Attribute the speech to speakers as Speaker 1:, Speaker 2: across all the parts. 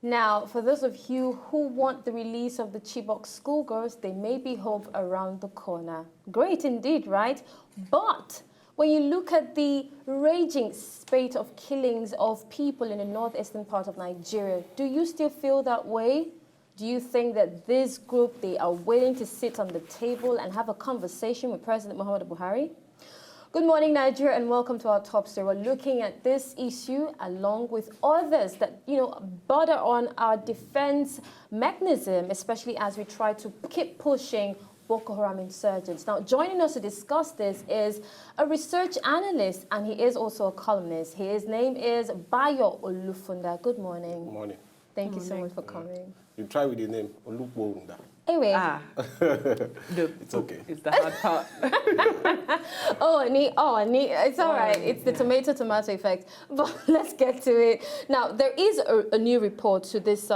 Speaker 1: Now, for those of you who want the release of the Chibok schoolgirls, there may be hope around the corner. Great indeed, right? But when you look at the raging spate of killings of people in the northeastern part of Nigeria, do you still feel that way? Do you think that this group, they are willing to sit on the table and have a conversation with President Muhammadu Buhari? Good morning, Nigeria, and welcome to our top story. We're looking at this issue along with others that, border on our defense mechanism, especially as we try to keep pushing Boko Haram insurgents. Now, joining us to discuss this is a research analyst, and he is also a columnist. His name is Bayo Oluphunda. Good morning.
Speaker 2: Good morning.
Speaker 1: Thank you so much for coming.
Speaker 2: You try with the name Oluphunda.
Speaker 1: Anyway.
Speaker 2: It's okay.
Speaker 3: It's the hard part.
Speaker 1: It's all right. It's the tomato effect. But let's get to it. Now, there is a new report to this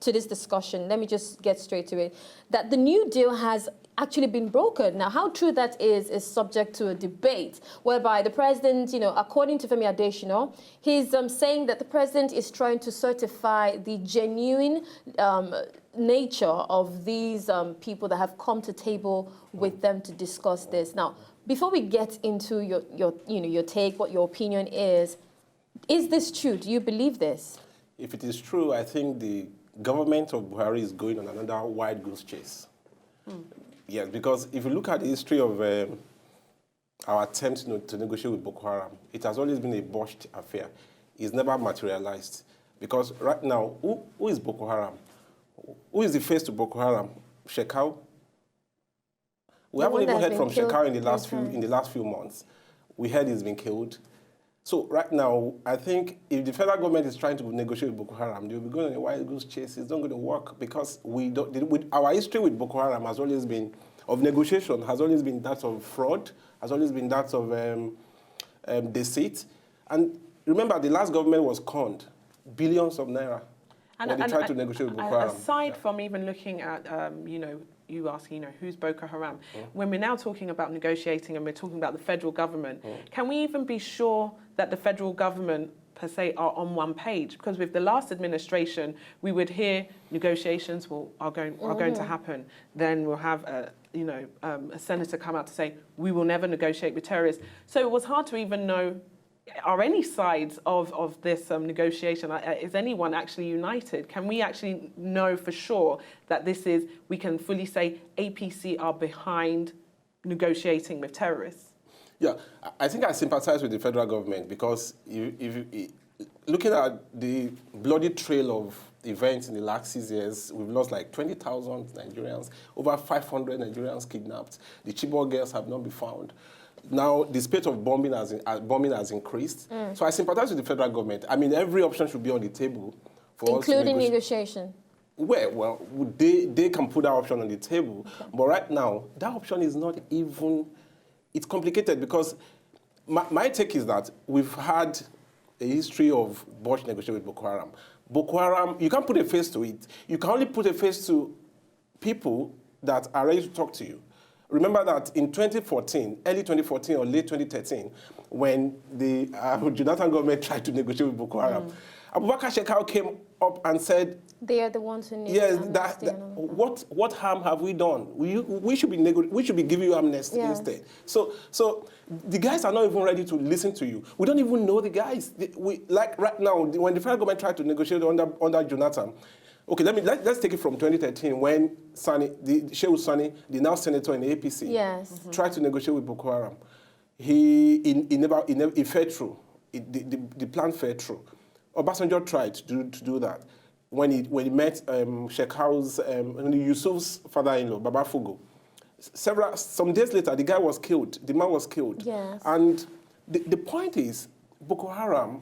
Speaker 1: discussion. Let me just get straight to it. That the new deal has actually been brokered. Now, how true that is subject to a debate, whereby the president, according to Femi Adesina, he's saying that the president is trying to certify the genuine nature of these people that have come to table with them to discuss this. Now, before we get into your take, what your opinion is this true? Do you believe this?
Speaker 2: If it is true, I think the government of Buhari is going on another wild goose chase. Yes, because if you look at the history of our attempt to negotiate with Boko Haram, it has always been a botched affair. It's never materialized. Because right now, who is Boko Haram? Who is the face to Boko Haram? Shekau? We haven't even heard from Shekau in the last few months. We heard he's been killed. So right now, I think if the federal government is trying to negotiate with Boko Haram, they'll be going on a wild goose chase. It's not going to work because our history with Boko Haram has always been, of negotiation, has always been that of fraud, has always been that of deceit. And remember, the last government was conned, billions of naira, when they tried to negotiate with Boko Haram.
Speaker 3: Aside from even looking at, you asking, who's Boko Haram, when we're now talking about negotiating and we're talking about the federal government, can we even be sure that the federal government per se are on one page? Because with the last administration, we would hear negotiations are going to happen. Then we'll have a senator come out to say, we will never negotiate with terrorists. So it was hard to even know, are any sides of this negotiation, is anyone actually united? Can we actually know for sure that we can fully say APC are behind negotiating with terrorists?
Speaker 2: Yeah, I think I sympathize with the federal government because if looking at the bloody trail of events in the last 6 years, we've lost like 20,000 Nigerians, over 500 Nigerians kidnapped. The Chibok girls have not been found. Now, the spate of bombing has increased. So I sympathize with the federal government. I mean, every option should be on the table for
Speaker 1: including negotiation.
Speaker 2: Well, they can put that option on the table. Okay. But right now, that option is not even... It's complicated because my take is that we've had a history of botched negotiation with Boko Haram. Boko Haram, you can't put a face to it. You can only put a face to people that are ready to talk to you. Remember that in 2014, early 2014 or late 2013, when the Jonathan government tried to negotiate with Boko Haram, Abubakar Shekau came up and said,
Speaker 1: they are the ones who need
Speaker 2: amnesty. What harm have we done? We should be giving you amnesty instead. So the guys are not even ready to listen to you. We don't even know the guys. Like right now, when the federal government tried to negotiate under Jonathan. Okay, let's take it from 2013 when Shehu Sani, the now senator in the APC, tried to negotiate with Boko Haram. He fell through. The plan fell through. Obasanjo tried to do that when he met Shekau's Yusuf's father-in-law, Baba Fugo. Some days later, the guy was killed. The man was killed. Yes. And the point is, Boko Haram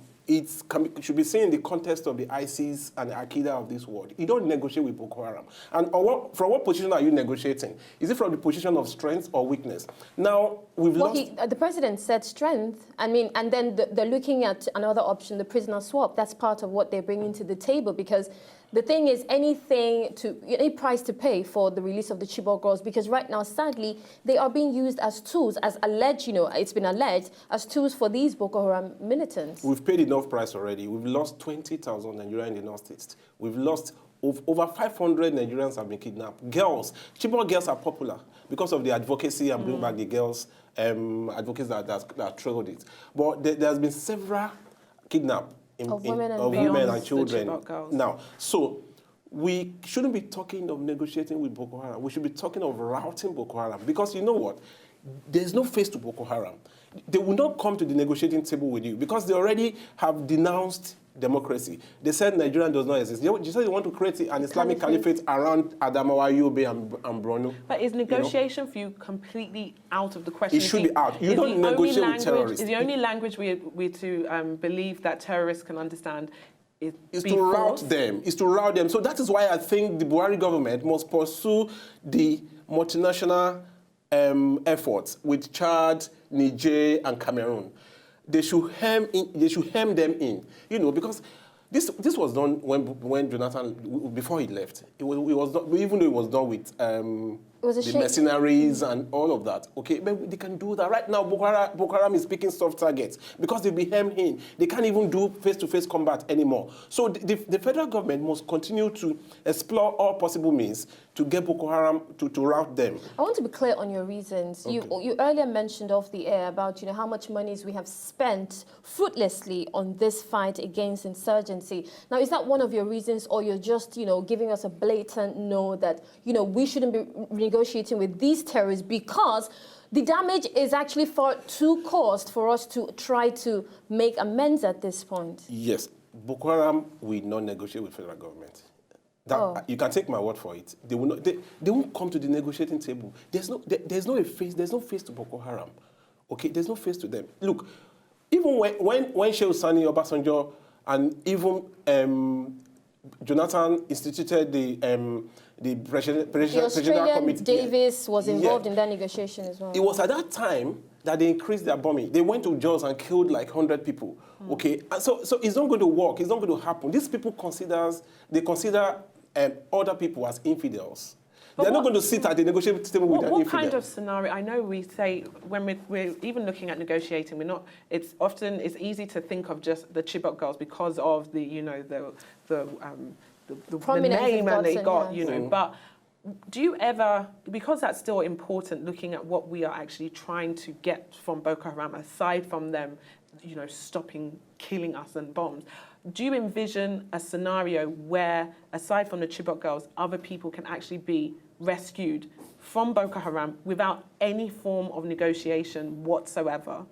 Speaker 2: should be seen in the context of the ISIS and the Al-Qaeda of this world. You don't negotiate with Boko Haram. And from what position are you negotiating? Is it from the position of strength or weakness? Now,
Speaker 1: the president said strength. I mean, and then they're looking at another option, the prisoner swap. That's part of what they're bringing to the table because the thing is, any price to pay for the release of the Chibok girls, because right now, sadly, they are being used as tools, as alleged, it's been alleged, as tools for these Boko Haram militants.
Speaker 2: We've paid enough price already. We've lost 20,000 Nigerians in the Northeast. We've lost over 500 Nigerians have been kidnapped. Girls, Chibok girls are popular because of the advocacy and bring back the girls, advocates that triggered it. But there's been several kidnapped of women and children. Now, so we shouldn't be talking of negotiating with Boko Haram. We should be talking of routing Boko Haram. Because you know what? There's no face to Boko Haram. They will not come to the negotiating table with you because they already have denounced democracy. They said Nigeria does not exist. You said you want to create an Islamic caliphate around Adamawa, Yobe, and Borno.
Speaker 3: But is negotiation for you completely out of the question?
Speaker 2: It should be out. You don't negotiate with terrorists.
Speaker 3: Is the only language we're to believe that terrorists can understand
Speaker 2: is to rout them. Is to rout them. So that is why I think the Buhari government must pursue the multinational efforts with Chad, Niger, and Cameroon. They should hem them in, because this was done when Jonathan, before he left. It was done, even though it was done with the mercenaries and all of that. Okay, but they can do that right now. Boko Haram is picking soft targets because they'll be hemmed in. They can't even do face-to-face combat anymore. So the federal government must continue to explore all possible means to get Boko Haram to rout them.
Speaker 1: I want to be clear on your reasons. Okay. You earlier mentioned off the air about how much monies we have spent fruitlessly on this fight against insurgency. Now, is that one of your reasons, or you're just giving us a blatant no that we shouldn't be negotiating with these terrorists because the damage is actually far too caused for us to try to make amends at this point? Yes,
Speaker 2: Boko Haram will not negotiate with federal government. You can take my word for it. They will not. They won't come to the negotiating table. There's no face to Boko Haram. Okay, there's no face to them. Look, even when Sheikh Sani Obasanjo and even Jonathan instituted the presidential committee.
Speaker 1: Davis was involved in that negotiation as well.
Speaker 2: It was at that time that they increased their bombing. They went to Jos and killed like 100 people. Okay, and so it's not going to work. It's not going to happen. These people consider other people as infidels. They're not going to sit at the negotiating table with an infidel.
Speaker 3: What kind of scenario? I know we say when we're even looking at negotiating, we're not. It's easy to think of just the Chibok girls because of the the name and they got But do you ever, because that's still important, looking at what we are actually trying to get from Boko Haram, aside from them, stopping killing us and bombs. Do you envision a scenario where, aside from the Chibok girls, other people can actually be rescued from Boko Haram without any form of negotiation whatsoever?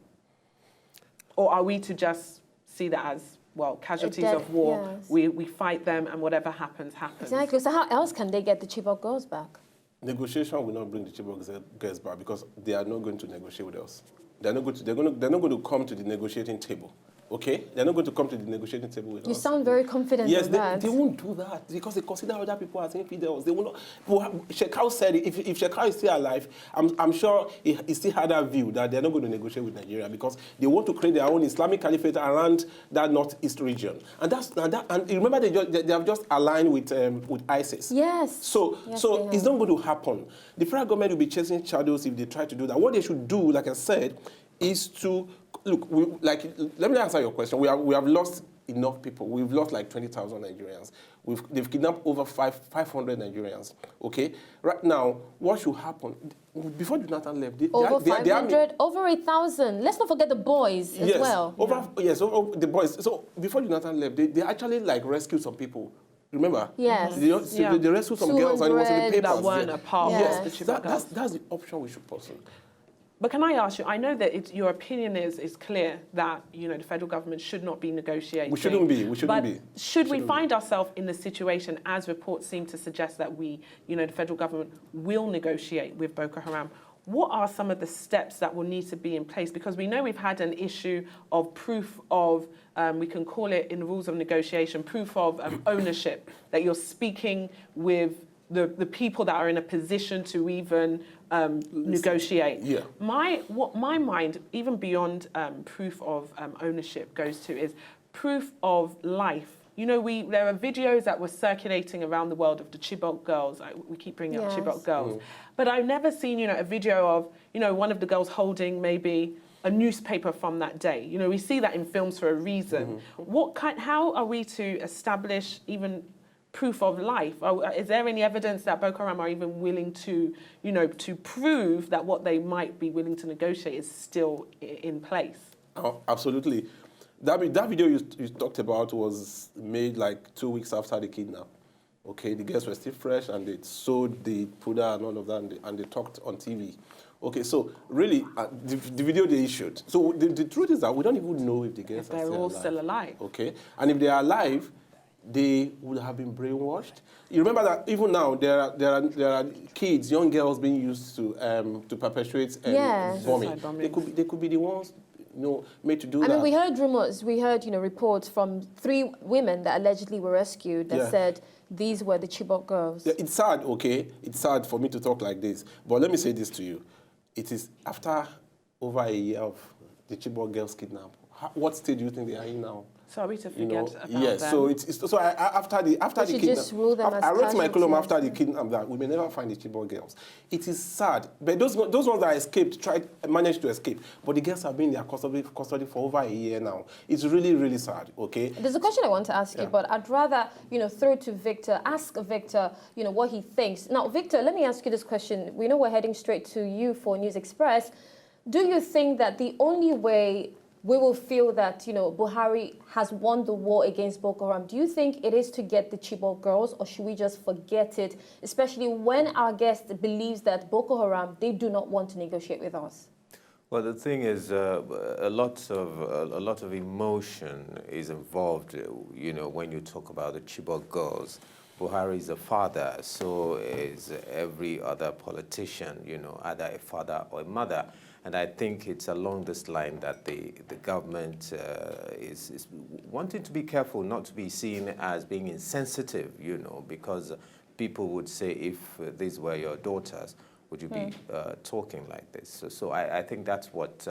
Speaker 3: Or are we to just see that as, well, casualties of war, yes. We fight them and whatever happens, happens?
Speaker 1: Exactly. So how else can they get the Chibok girls back?
Speaker 2: Negotiation will not bring the Chibok girls back because they are not going to negotiate with us. They're not going to come to the negotiating table. Okay? They're not going to come to the negotiating table with us.
Speaker 1: You sound very confident on that.
Speaker 2: Yes, they won't do that because they consider other people as infidels. They will not. Well, Shekau said it. If Shekau is still alive, I'm sure he still had that view that they're not going to negotiate with Nigeria because they want to create their own Islamic caliphate around that northeast region. And remember, they have just aligned with ISIS.
Speaker 1: Yes.
Speaker 2: So it's not going to happen. The federal government will be chasing shadows if they try to do that. What they should do, like I said, is to look. Let me answer your question. We have lost enough people. We've lost like 20,000 Nigerians. They've kidnapped over 500 Nigerians. Okay. Right now, what should happen? Before Jonathan left,
Speaker 1: over 500, over 1,000. Let's not forget the boys as well.
Speaker 2: Over the boys. So before Jonathan left, they actually rescued some people. Remember?
Speaker 1: Yes.
Speaker 2: They rescued some girls and it was in the papers.
Speaker 3: That weren't a part of the Chibok girls.
Speaker 2: That's the option we should pursue.
Speaker 3: But can I ask you, I know that your opinion is clear that, the federal government should not be negotiating.
Speaker 2: We shouldn't be.
Speaker 3: Should we find ourselves in the situation, as reports seem to suggest that the federal government will negotiate with Boko Haram, what are some of the steps that will need to be in place? Because we know we've had an issue of proof of, we can call it in the rules of negotiation, proof of ownership, that you're speaking with the people that are in a position to even negotiate. Yeah. What my mind, even beyond proof of ownership, goes to is proof of life. There are videos that were circulating around the world of the Chibok girls. We keep bringing up Chibok girls. But I've never seen, a video of, one of the girls holding maybe a newspaper from that day. You know, we see that in films for a reason. How are we to establish even proof of life? Is there any evidence that Boko Haram are even willing to, you know, to prove that what they might be willing to negotiate is still in place?
Speaker 2: Oh, absolutely. That video you talked about was made like 2 weeks after the kidnap. Okay, the girls were still fresh and they sold the powder and all of that, and they talked on TV. Okay, so really, the video they issued. So the truth is that we don't even know if the girls are
Speaker 3: still alive.
Speaker 2: Okay, and if they are alive, they would have been brainwashed. You remember that even now there are kids, young girls being used to perpetuate bombing. They could be the ones, you know, made to do that.
Speaker 1: I mean, we heard rumors, you know, reports from 3 women that allegedly were rescued that said these were the Chibok girls. Yeah,
Speaker 2: it's sad, okay? It's sad for me to talk like this, but let me say this to you. It is after over a year of the Chibok girls kidnap. What state do you think they are in now?
Speaker 3: Sorry to forget about
Speaker 2: yes,
Speaker 3: them.
Speaker 2: So after the kidnap,
Speaker 1: just rule them as
Speaker 2: I wrote my column after the
Speaker 1: casualties.
Speaker 2: kidnap that we may never find the Chibok girls. It is sad, but those ones that escaped managed to escape, but the girls have been in their custody for over a year now. It's really, really sad. Okay.
Speaker 1: There's a question I want to ask you, but I'd rather, you know, throw it to Victor. Ask Victor, you know, what he thinks. Now, Victor, let me ask you this question. We know we're heading straight to you for News Express. Do you think that the only way we will feel that, you know, Buhari has won the war against Boko Haram, do you think it is to get the Chibok girls, or should we just forget it, especially when our guest believes that Boko Haram, they do not want to negotiate with us?
Speaker 4: Well, the thing is, a lot of emotion is involved, you know, when you talk about the Chibok girls. Buhari is a father, so is every other politician, you know, either a father or a mother. And I think it's along this line that the government is wanting to be careful not to be seen as being insensitive, you know, because people would say, if these were your daughters, would you be talking like this? So I think that's what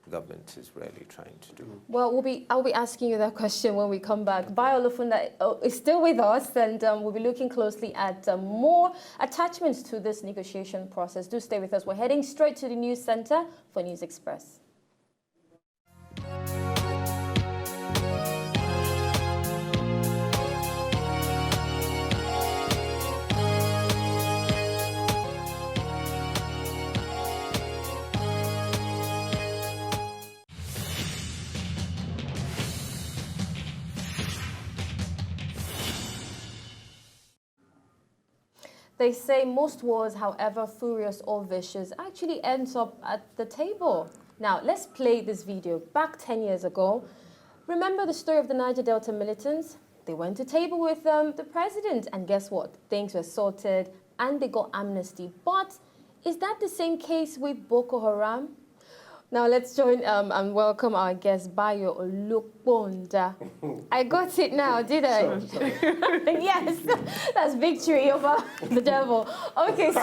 Speaker 4: government is really trying to do.
Speaker 1: Well, I'll be asking you that question when we come back. Bayo Oluphunda is still with us, and we'll be looking closely at more attachments to this negotiation process. Do stay with us. We're heading straight to the news center for News Express. They say most wars, however furious or vicious, actually ends up at the table. Now, let's play this video. Back 10 years ago, remember the story of the Niger Delta militants? They went to table with the president, and guess what? Things were sorted, and they got amnesty. But is that the same case with Boko Haram? Now let's join and welcome our guest, Bayo Oluphunda. I got it now, did I? Sure. Yes, that's victory over the devil. Okay, so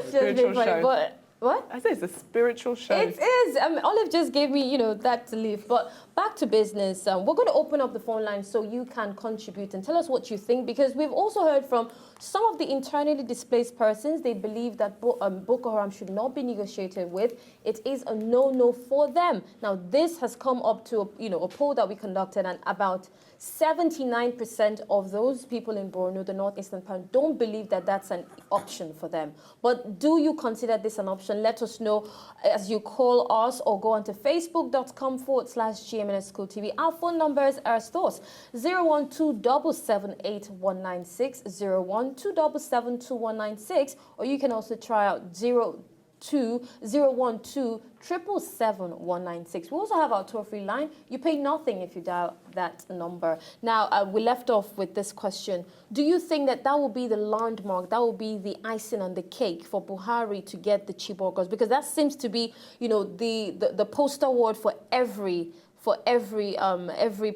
Speaker 3: spiritual show.
Speaker 1: But what?
Speaker 3: I say it's a spiritual show.
Speaker 1: It is. Olive just gave me, you know, that to leave. But back to business. We're going to open up the phone line so you can contribute and tell us what you think, because we've also heard from some of the internally displaced persons. They believe that Boko Haram should not be negotiated with. It is a no-no for them. Now, this has come up to a poll that we conducted, and about 79% of those people in Borno, the northeastern part, don't believe that that's an option for them. But do you consider this an option? Let us know as you call us or go onto facebook.com/GMNS School TV. Our phone numbers are as those: 012-778-196, 012-777-2196, or you can also try out 012-777-196. We also have our toll-free line. You pay nothing if you dial that number. Now, we left off with this question. Do you think that will be the landmark, that will be the icing on the cake for Buhari to get the Chibok girls? Because that seems to be, you know, the poster word for every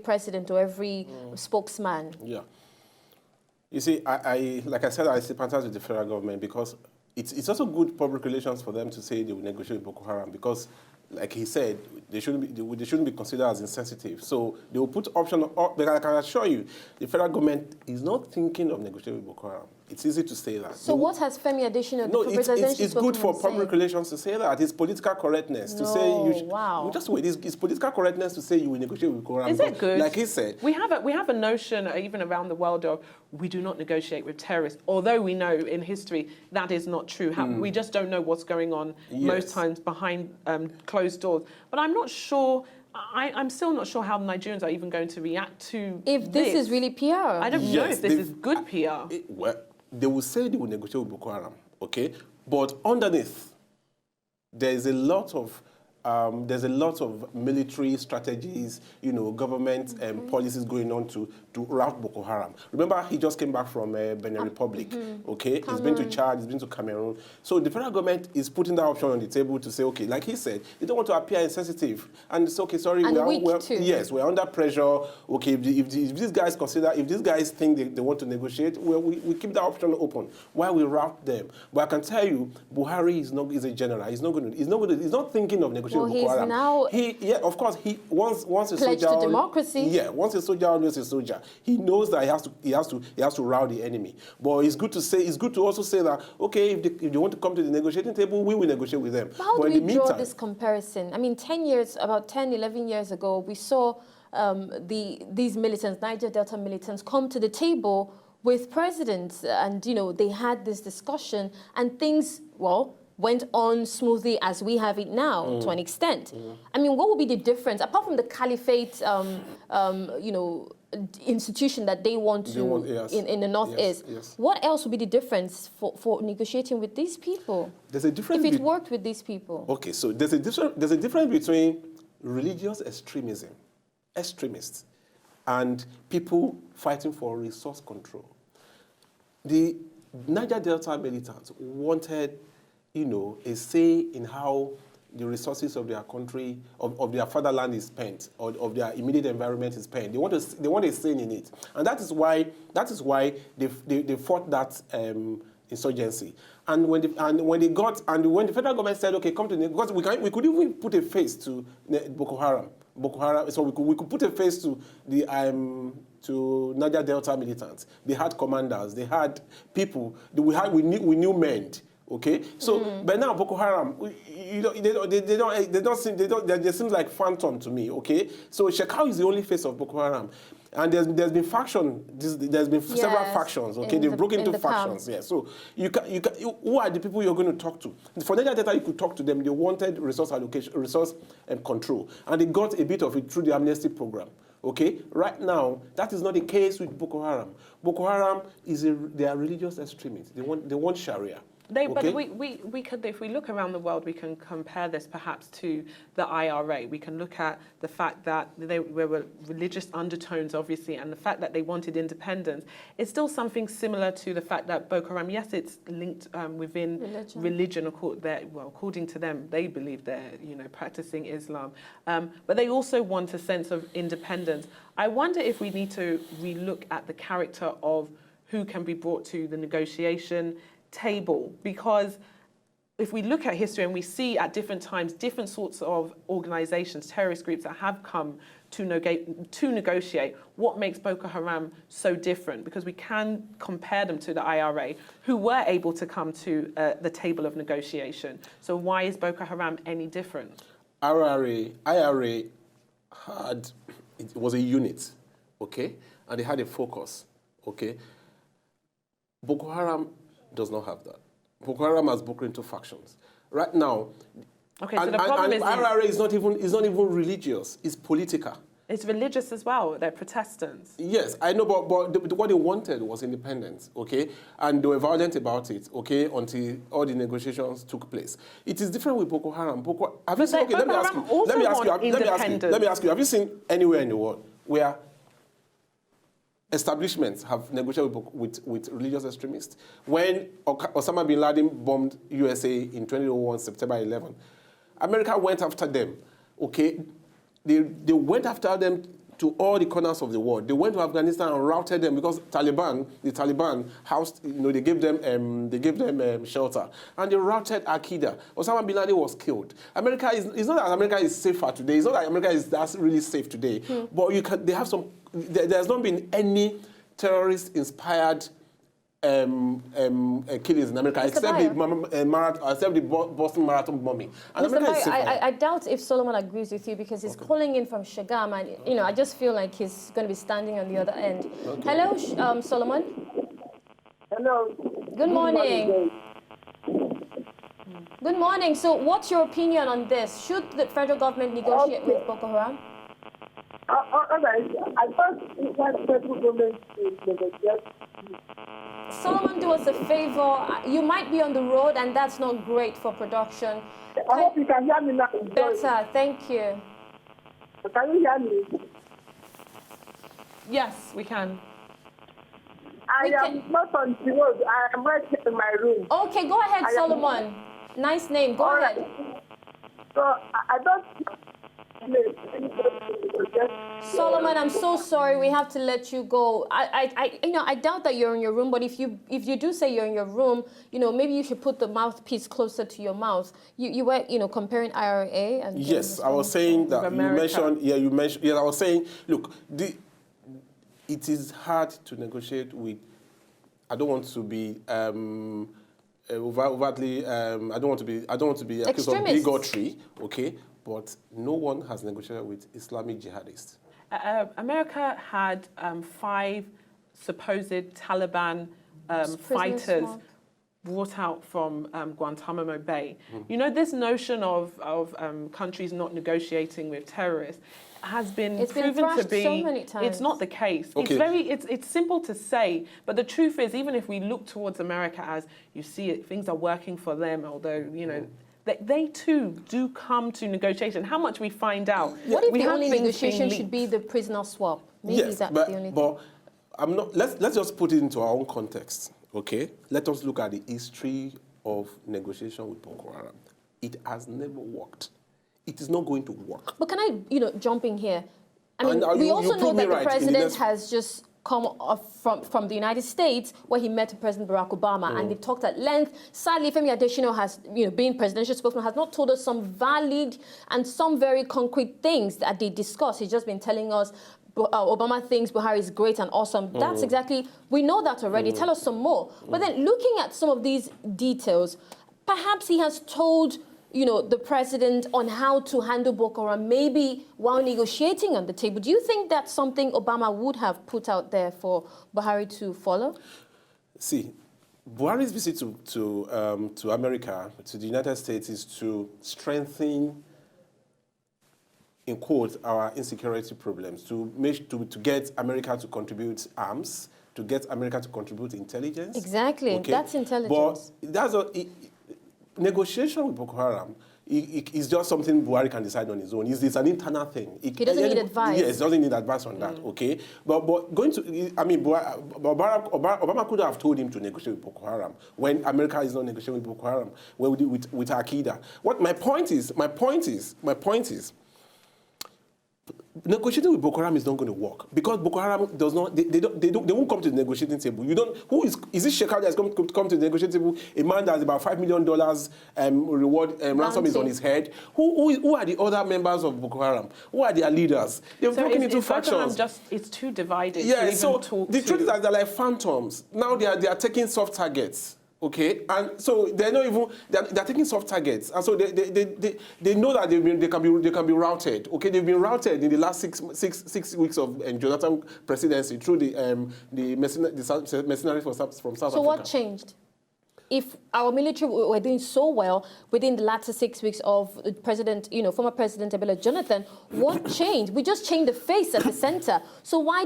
Speaker 1: president or every spokesman.
Speaker 2: Yeah. You see, like I said, I sympathize with the federal government, because it's also good public relations for them to say they will negotiate with Boko Haram, because, like he said, they shouldn't be considered as insensitive. So they will put option. But I can assure you, the federal government is not thinking of negotiating with Boko Haram. It's easy to say that.
Speaker 1: So what has Femi Adesina,
Speaker 2: No,
Speaker 1: the presidential
Speaker 2: it's good for
Speaker 1: spokesman,
Speaker 2: public relations to say that. It's political correctness to say you should.
Speaker 1: Wow.
Speaker 2: Just wait. It's political correctness to say you will negotiate with Boko Haram.
Speaker 3: Is it good?
Speaker 2: Like he said.
Speaker 3: We have a notion, even around the world, of we do not negotiate with terrorists, although we know in history that is not true. We just don't know what's going on most times behind closed doors. But I'm not sure. I'm still not sure how Nigerians are even going to react to
Speaker 1: if this is really PR.
Speaker 3: I don't know if this is good PR.
Speaker 2: Well, they will say they will negotiate with Boko Haram, okay? But underneath, there's a lot of military strategies, government policies going on to rout Boko Haram. Remember, he just came back from Benin Republic, okay? Cameroon. He's been to Chad, he's been to Cameroon. So the federal government is putting that option on the table to say, okay, like he said, they don't want to appear insensitive. And it's okay, sorry, we're under pressure. Okay, if these guys think they want to negotiate, well, we keep that option open while we rout them. But I can tell you, Buhari is a general. He's not thinking of negotiating.
Speaker 1: Well, he's now
Speaker 2: of course, once a
Speaker 1: pledged
Speaker 2: soldier
Speaker 1: to democracy.
Speaker 2: Yeah, once a soldier, always a soldier. He knows that he has to rout the enemy. But it's good to also say that, okay, if they want to come to the negotiating table, we will negotiate with them.
Speaker 1: How do we draw this comparison? I mean, about 10, 11 years ago, we saw these militants, Niger Delta militants, come to the table with presidents, and they had this discussion, and things went on smoothly as we have it now to an extent. I mean, what would be the difference, apart from the caliphate, institution that they want in the northeast? Yes. What else would be the difference for negotiating with these people?
Speaker 2: There's a difference
Speaker 1: if it worked with these people.
Speaker 2: Okay, so there's a difference between religious extremists, and people fighting for resource control. The Niger Delta militants wanted a say in how the resources of their country, of their fatherland is spent, or of their immediate environment is spent. They want a say in it, and that is why they fought that insurgency. And when the federal government said, okay, come to, because we could even put a face to Boko Haram, so we could put a face to the to Niger Delta militants. They had commanders, they had people, we knew men. Okay, so but now Boko Haram, they seem like phantom to me. Okay, so Shekau is the only face of Boko Haram, and there's been faction. There's been several factions. Okay, they've broken into factions. Yeah, so who are the people you're going to talk to? For Niger Delta, you could talk to them. They wanted resource allocation, resource control, and they got a bit of it through the amnesty program. Okay, right now that is not the case with Boko Haram. Boko Haram they are religious extremists. They want Sharia.
Speaker 3: But we could, if we look around the world, we can compare this perhaps to the IRA. We can look at the fact that there were religious undertones, obviously, and the fact that they wanted independence. It's still something similar to the fact that Boko Haram, yes, it's linked within religion. According to them, they believe they're practicing Islam, but they also want a sense of independence. I wonder if we need to relook at the character of who can be brought to the negotiation table, because if we look at history and we see at different times different sorts of organizations, terrorist groups that have come to negotiate, what makes Boko Haram so different? Because we can compare them to the IRA, who were able to come to the table of negotiation. So why is Boko Haram any different?
Speaker 2: IRA was a unit, okay, and they had a focus, okay. Boko Haram does not have that. Boko Haram has broken into factions. Right now,
Speaker 3: so the problem is
Speaker 2: IRA is not even religious. It's political.
Speaker 3: It's religious as well. They're Protestants.
Speaker 2: Yes, I know, but what they wanted was independence, okay? And they were violent about it, okay, until all the negotiations took place. It is different with Boko Haram. Let me ask you, have you seen anywhere in the world where establishments have negotiated with religious extremists? When Osama bin Laden bombed USA in 2001, September 11, America went after them, okay? They went after them to all the corners of the world. They went to Afghanistan and routed them because the Taliban housed, they gave them shelter, and they routed Al-Qaeda. Osama bin Laden was killed. It's not that America is safer today. It's not that America that's really safe today. But there's not been any terrorist-inspired killings in America,
Speaker 1: Mr.
Speaker 2: except the Boston Marathon bombing. And
Speaker 1: Mr.
Speaker 2: America is
Speaker 1: Bayo,
Speaker 2: safer.
Speaker 1: I doubt if Solomon agrees with you because he's calling in from Shagam, and I just feel like he's going to be standing on the other end.
Speaker 2: Okay.
Speaker 1: Hello, Solomon.
Speaker 5: Hello.
Speaker 1: Good morning. Good morning. So, what's your opinion on this? Should the federal government negotiate with Boko Haram?
Speaker 5: All right. I thought it was federal government to negotiate.
Speaker 1: Solomon, do us a favor. You might be on the road, and that's not great for production.
Speaker 5: I hope you can hear me now.
Speaker 1: Better, thank you.
Speaker 5: Can you hear me?
Speaker 3: Yes, we can.
Speaker 5: I am not on the road. I am right here in my room.
Speaker 1: Okay, go ahead, Solomon. Nice name. Go ahead.
Speaker 5: So I don't.
Speaker 1: Solomon, I'm so sorry. We have to let you go. I doubt that you're in your room. But if you do say you're in your room, maybe you should put the mouthpiece closer to your mouth. You were comparing IRA and.
Speaker 2: Yes, I was saying that you mentioned. Yeah, you mentioned. Yeah, I was saying. Look, it is hard to negotiate with. I don't want to be overtly. I don't want to be accused of bigotry. Okay. But no one has negotiated with Islamic jihadists.
Speaker 3: America had 5 supposed Taliban fighters brought out from Guantanamo Bay. This notion of countries not negotiating with terrorists has been proven to be.
Speaker 1: So many times.
Speaker 3: It's not the case.
Speaker 2: Okay.
Speaker 3: It's simple to say, but the truth is, even if we look towards America as you see it, things are working for them. Although they too do come to negotiation. How much we find out.
Speaker 1: What if the only negotiation should be the prisoner swap? Maybe that's the only thing.
Speaker 2: But I'm not. Let's just put it into our own context. Okay. Let us look at the history of negotiation with Boko Haram. It has never worked. It is not going to work.
Speaker 1: But can I, jump in here? I mean, we also know that the president has just come off from the United States, where he met President Barack Obama, and they talked at length. Sadly, Femi Adesina has, being presidential spokesman, has not told us some valid and some very concrete things that they discussed. He's just been telling us Obama thinks Buhari is great and awesome. That's exactly, we know that already. Tell us some more. But then looking at some of these details, perhaps he has told the president on how to handle Boko Haram, maybe while negotiating on the table. Do you think that's something Obama would have put out there for Buhari to follow?
Speaker 2: See, Buhari's visit to America, to the United States, is to strengthen, in quotes, our insecurity problems, to get America to contribute arms, to get America to contribute intelligence.
Speaker 1: Exactly,
Speaker 2: okay?
Speaker 1: that's intelligence.
Speaker 2: But negotiation with Boko Haram is just something Buhari can decide on his own. It's an internal thing.
Speaker 1: He doesn't need advice.
Speaker 2: Yes, he doesn't need advice on that, okay? But Obama could have told him to negotiate with Boko Haram when America is not negotiating with Boko Haram, with Al-Qaeda. My point is, negotiating with Boko Haram is not going to work because Boko Haram does not. They won't come to the negotiating table. Who is it? Sheikh that's going to come to the negotiating table? A man that's about $5 million reward ransom is on his head. Who are the other members of Boko Haram? Who are their leaders? They've broken into factions.
Speaker 3: It's too divided.
Speaker 2: Yeah. So the truth is that they're like phantoms. Now they are taking soft targets. Okay, and so they're not even they're taking soft targets, and so they know that they can be routed. Okay, they've been routed in the last six weeks of Jonathan presidency through the mercenaries from South Africa.
Speaker 1: So what changed? If our military were doing so well within the latter 6 weeks of former President Abela Jonathan, what changed? We just changed the face at the center. So are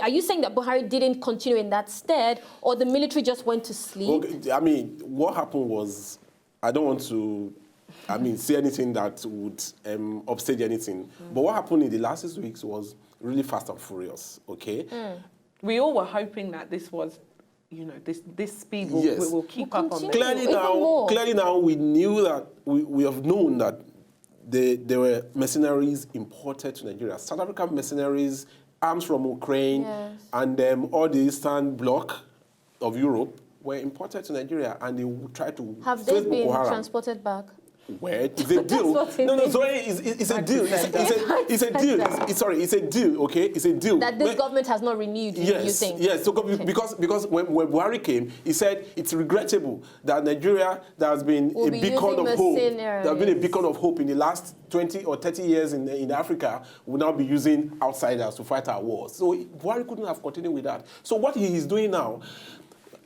Speaker 1: you saying that Buhari didn't continue in that stead, or the military just went to sleep?
Speaker 2: Okay, I mean, what happened was, I don't want to, say anything that would upstage anything. But what happened in the last 6 weeks was really fast and furious, okay?
Speaker 3: We all were hoping that this was this speed will keep up on.
Speaker 2: Clearly now we knew that we have known that there were mercenaries imported to Nigeria. South African mercenaries, arms from Ukraine, and all the Eastern Bloc of Europe were imported to Nigeria, and they tried to
Speaker 1: have they been transported back?
Speaker 2: Well, it's a deal. No, sorry, it's a deal. It's a deal. It's a deal. Okay, it's a deal.
Speaker 1: That this government has not renewed.
Speaker 2: Yes,
Speaker 1: you think?
Speaker 2: yes. So because when Buhari came, he said it's regrettable that Nigeria, that has been a beacon of hope, there has been a beacon of hope in the last 20 or 30 years in Africa, will now be using outsiders to fight our wars. So Buhari couldn't have continued with that. So what he is doing now,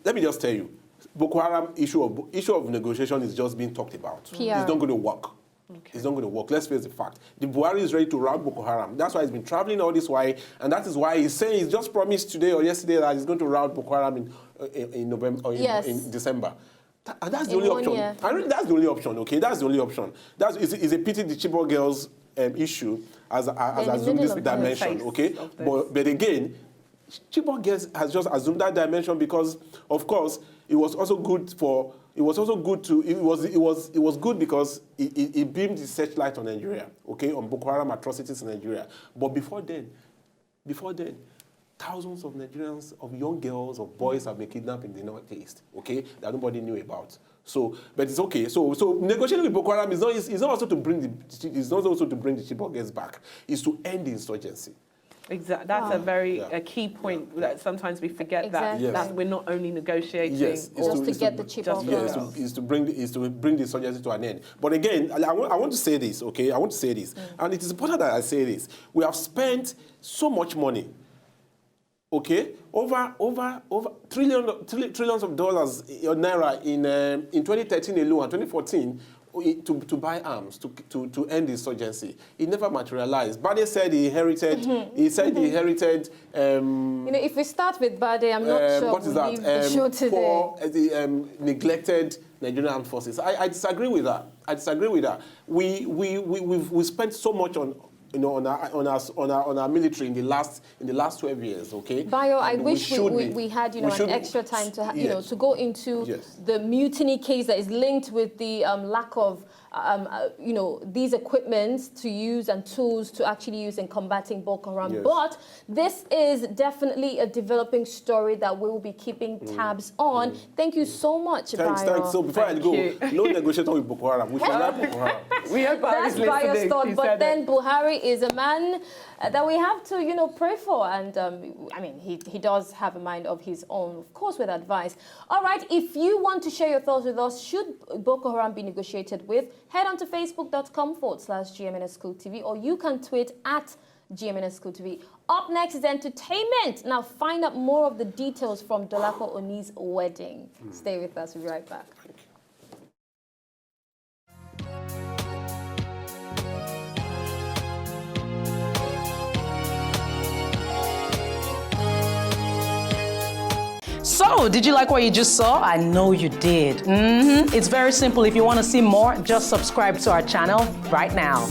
Speaker 2: let me just tell you, Boko Haram issue of negotiation is just being talked about.
Speaker 1: PR.
Speaker 2: It's not going to work. Okay. It's not going to work. Let's face the fact. The Buhari is ready to rout Boko Haram. That's why he's been traveling all this way, and that is why he's saying he's just promised today or yesterday that he's going to rout Boko Haram in November or in December. And that's the only option. I mean, that's the only option. Okay, that's the only option. It's a pity the Chibok girls issue has assumed this dimension. Okay, but again, Chibok girls has just assumed that dimension because, of course, it was also good because it beamed the searchlight on Nigeria, okay, on Boko Haram atrocities in Nigeria. But before then, thousands of Nigerians, of young girls, of boys have been kidnapped in the Northeast, okay, that nobody knew about. So, but it's okay. So negotiating with Boko Haram is not also to bring the Chibok girls back. It's to end the insurgency.
Speaker 3: Exactly. That's a key point that sometimes we forget that we're not only negotiating
Speaker 1: just to get the Chibok girls.
Speaker 2: Is to bring the insurgency to an end. But again, I want to say this, okay? I want to say this, and it is important that I say this. We have spent so much money, okay, over trillions of dollars or naira in 2013 alone and 2014. To buy arms to end the insurgency. It never materialized. Bade said he inherited. He said he inherited.
Speaker 1: If we start with Bade, I'm not sure
Speaker 2: what is that?
Speaker 1: The show today.
Speaker 2: For the neglected Nigerian armed forces. I disagree with that. We spent so much on our military in the last 12 years, okay?
Speaker 1: Bayo, I wish we had an extra time to to go into the mutiny case that is linked with the lack of these equipments to use and tools to actually use in combating Boko Haram. Yes. But this is definitely a developing story that we will be keeping tabs on. Thank you so much, Bayo.
Speaker 2: Thanks. So before I go, no negotiation with Boko Haram. We should like Boko Haram.
Speaker 1: That's Bayo's thought. But then Buhari is a man that we have to, pray for. And he does have a mind of his own, of course, with advice. All right, if you want to share your thoughts with us, should Boko Haram be negotiated with, head on to facebook.com/GMNS School TV, or you can tweet at GMNS School TV. Up next is entertainment. Now find out more of the details from Dolapo Oni's wedding. Stay with us. We'll be right back.
Speaker 6: So, did you like what you just saw? I know you did. It's very simple. If you want to see more, just subscribe to our channel right now.